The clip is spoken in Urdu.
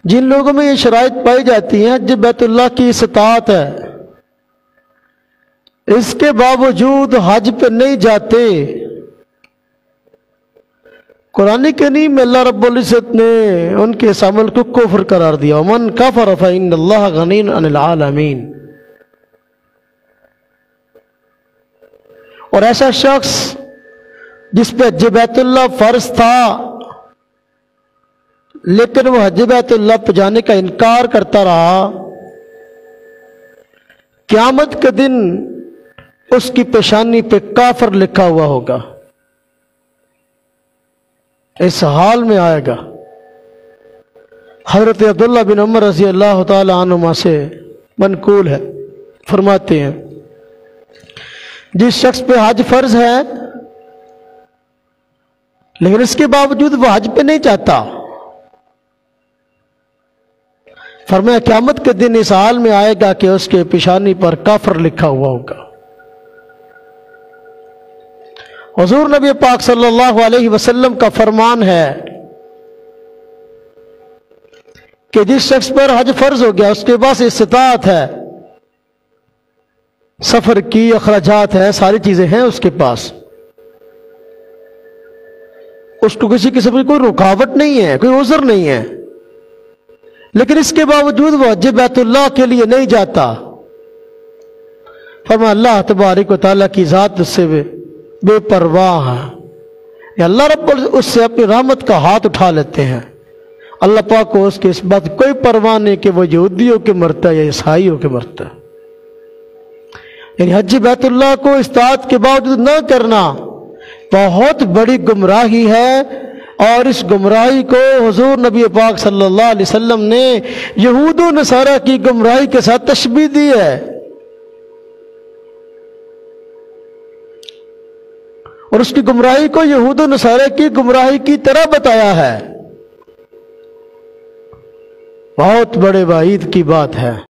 جن لوگوں میں یہ شرائط پائی جاتی ہیں حج بیت اللہ کی استطاعت ہے، اس کے باوجود حج پہ نہیں جاتے، قرآن کریم میں اللہ رب العزت نے ان کے اس عمل کو کفر قرار دیا، ومن کفر فإن اللہ غنی عن العالمین۔ اور ایسا شخص جس پہ حج بیت اللہ فرض تھا لیکن وہ حج بیت اللہ پہ جانے کا انکار کرتا رہا، قیامت کے دن اس کی پیشانی پہ کافر لکھا ہوا ہوگا، اس حال میں آئے گا۔ حضرت عبداللہ بن عمر رضی اللہ تعالی عنہما سے منقول ہے، فرماتے ہیں جس شخص پہ حج فرض ہے لیکن اس کے باوجود وہ حج پہ نہیں جاتا، فرمایا قیامت کے دن اس حال میں آئے گا کہ اس کے پیشانی پر کافر لکھا ہوا ہوگا۔ حضور نبی پاک صلی اللہ علیہ وسلم کا فرمان ہے کہ جس شخص پر حج فرض ہو گیا، اس کے پاس استطاعت ہے، سفر کی اخراجات ہیں، ساری چیزیں ہیں اس کے پاس، اس کو کسی قسم کی کوئی رکاوٹ نہیں ہے، کوئی عذر نہیں ہے، لیکن اس کے باوجود وہ حج بیت اللہ کے لیے نہیں جاتا، فرمایا اللہ تبارک و تعالیٰ کی ذات اس سے بے پرواہ ہے، یا اللہ رب اس سے اپنی رحمت کا ہاتھ اٹھا لیتے ہیں۔ اللہ پاک کو اس کے اس بات کوئی پرواہ نہیں کہ وہ یہودی ہو کے مرتا ہے یا عیسائی ہو کے مرتا ہے۔ یعنی حج بیت اللہ کو استطاعت کے باوجود نہ کرنا بہت بڑی گمراہی ہے، اور اس گمراہی کو حضور نبی پاک صلی اللہ علیہ وسلم نے یہود و نصارہ کی گمراہی کے ساتھ تشبیہ دی ہے، اور اس کی گمراہی کو یہود و نصارہ کی گمراہی کی طرح بتایا ہے۔ بہت بڑے وعید کی بات ہے۔